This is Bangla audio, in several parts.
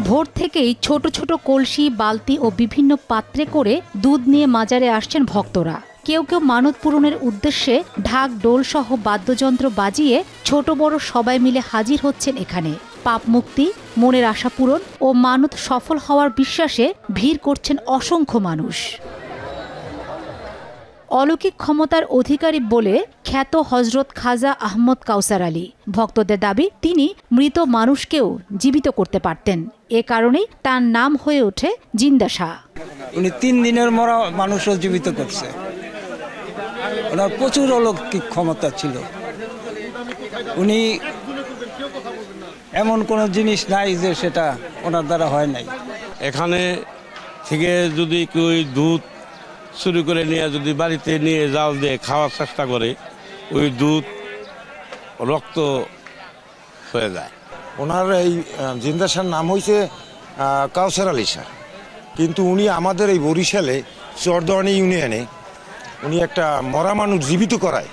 ভোর থেকেই ছোট ছোট কলসি, বালতি ও বিভিন্ন পাত্রে করে দুধ নিয়ে মাজারে আসছেন ভক্তরা। কেউ কেউ মানত পূরণের উদ্দেশ্যে ঢাক, ডোল সহ বাদ্যযন্ত্র বাজিয়ে ছোট বড় সবাই মিলে হাজির হচ্ছেন এখানে। পাপ মুক্তি, মনের আশা পূরণ ও মানত সফল হওয়ার বিশ্বাসে ভিড় করছেন অসংখ্য মানুষ। অলৌকিক ক্ষমতার অধিকারী বলে খ্যাত হজরত খাজা আহমদ কাউসার আলী। ভক্তদের দাবি, তিনি মৃত মানুষকেও জীবিত করতে পারতেন। এ কারণেই তার নাম হয়ে ওঠে জিন্দা শাহ। উনি 3 দিনের মরা মানুষও জীবিত করছে। ওনার প্রচুর অলৌকিক ক্ষমতা ছিল। উনি এমন কোনো জিনিস নাই যে সেটা ওনার দ্বারা হয় নাই। এখানে থেকে যদি কেউ দুধ চুরি করে নিয়ে যদি বাড়িতে নিয়ে জাল দিয়ে খাওয়ার চেষ্টা করে, ওই দুধ রক্ত হয়ে যায়। ওনার এই জিন্দা শাহর নাম হয়েছে কাউসার আলী শাহ, কিন্তু উনি আমাদের এই বরিশালে চরদোয়ানি ইউনিয়নে উনি একটা মরা মানুষ জীবিত করায়,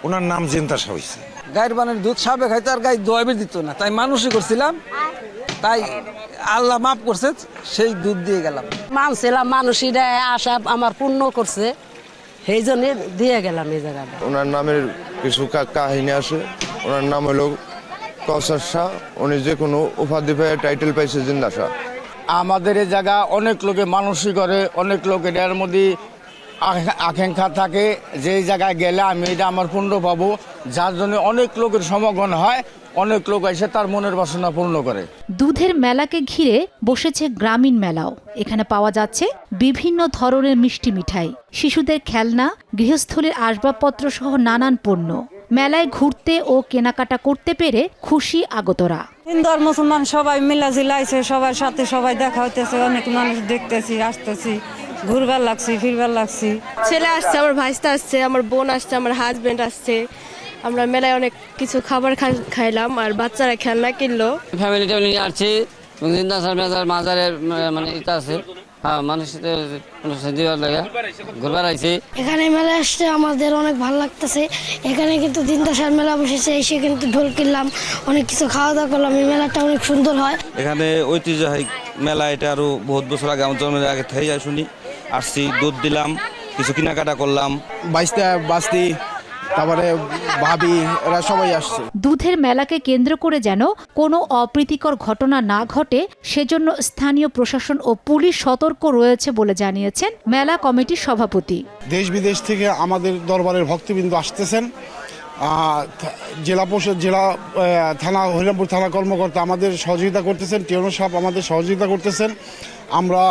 ওনার নাম জিন্দা শাহ হয়েছে। গায়ের বানের দুধ সাবে খাইতো আর গায়ে দোয়াবে দিত না, তাই মানুষই করছিলাম, তাই আল্লাহ মাফ করছে, সেই দুধ দিয়ে গেলাম। মানছিলাম, মানুষেরা আশা আমার পূর্ণ করছে, সেই জন্য দিয়ে গেলাম এই জায়গাটা। ওনার নামের কিছু কাহিনী আছে। ওনার নাম হলো কাউসার শাহ। উনি যে কোনো উপাধি পেয়ে টাইটেল পাইছে জিন্দা শাহ। আমাদের এই জায়গা অনেক লোকে মানুষই করে, অনেক লোকের এর মধ্যে আকাঙ্ক্ষা থাকে যে এই জায়গায় গেলে আমি এটা আমার পূর্ণ পাবো, যার জন্য অনেক লোকের সমাগম হয়, অনেক লোক এসে তার মনের বাসনা পূর্ণ করে। দুধের মেলাকে ঘিরে বসেছে গ্রামীণ মেলাও। এখানে পাওয়া যাচ্ছে বিভিন্ন ধরনের মিষ্টি মিঠাই, শিশুদের খেলনা, গৃহস্থলীর আসবাবপত্র সহ নানান পণ্য। মেলায় ঘুরতে ও কেনাকাটা করতে পেরে খুশি আগতরা। হিন্দু আর মুসলমান সবাই মিলাজিলাইছে, সবার সাথে সবাই দেখা হইতেছে, অনেক মানুষ দেখতেছি, আসতেছি, ঘুরবার লাগছি, ফিরবার লাগছি। ছেলে আসছে, আমার ভাইস্তা আসছে, আমার বোন আসছে, আমার হাজবেন্ড আসছে। আমরা মেলায় অনেক কিছু খাবার খাইলাম আর বাচ্চারা খেলনা কিনলো। ফ্যামিলি ট্যামিলি নিয়ে আসছি। জিন্দা শাহ মাজারের মানে এটা আছে, হ্যাঁ, মানুষ ঘুরবার আইছে। এখানে মেলা আসছে আমাদের অনেক ভালো লাগতেছে। এখানে কিন্তু জিন্দা শাহ মেলা বসেছে, এসে কিন্তু ঢোল কিনলাম, অনেক কিছু খাওয়া দাওয়া করলাম। এই মেলাটা অনেক সুন্দর হয়। এখানে ঐতিহ্যবাহী মেলা, এটা আরো বহুত বছর আগে, আমার জন্মের আগে থেকে শুনি আসছি। দুধ দিলাম, কিছু কেনাকাটা করলাম। বাস্তি, তারপরে ভাবি, এরা সবাই আসছে। দুধের মেলাকে কেন্দ্র করে যেন কোনো অপ্রীতিকর ঘটনা না ঘটে, সেজন্য স্থানীয় প্রশাসন ও পুলিশ সতর্ক রয়েছে বলে জানিয়েছেন মেলা কমিটির সভাপতি। দেশ বিদেশ থেকে আমাদের দরবারের ভক্তবৃন্দ আসতেছেন। জেলা পরিষদ, জেলা থানা, হরিরামপুর থানা কর্মকর্তা আমাদের সহযোগিতা করতেছেন, টিওনো সাহেব আমাদের সহযোগিতা করতেছেন। আমরা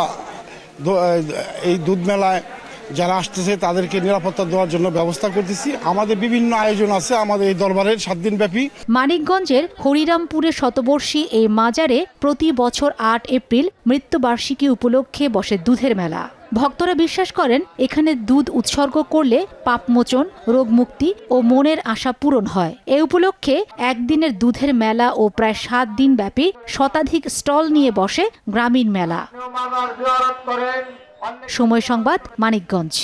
এই দুধ মেলায় যারা আসতেছে তাদেরকে নিরাপত্তা দেওয়ার জন্য ব্যবস্থা করতেছি। আমাদের বিভিন্ন আয়োজন আছে আমাদের এই দরবারের 7 দিন ব্যাপী। মানিকগঞ্জের হরিরামপুরে শতবর্ষী এই মাজারে প্রতি বছর 8 এপ্রিল মৃত্যুবার্ষিকী উপলক্ষে বসে দুধের মেলা। ভক্তরা বিশ্বাস করেন, এখানে দুধ উৎসর্গ করলে পাপমোচন, রোগমুক্তি ও মনের আশা পূরণ হয়। এ উপলক্ষে একদিনের দুধের মেলা ও প্রায় 7 দিন ব্যাপী শতাধিক স্টল নিয়ে বসে গ্রামীণ মেলা। সময় সংবাদ, মানিকগঞ্জ।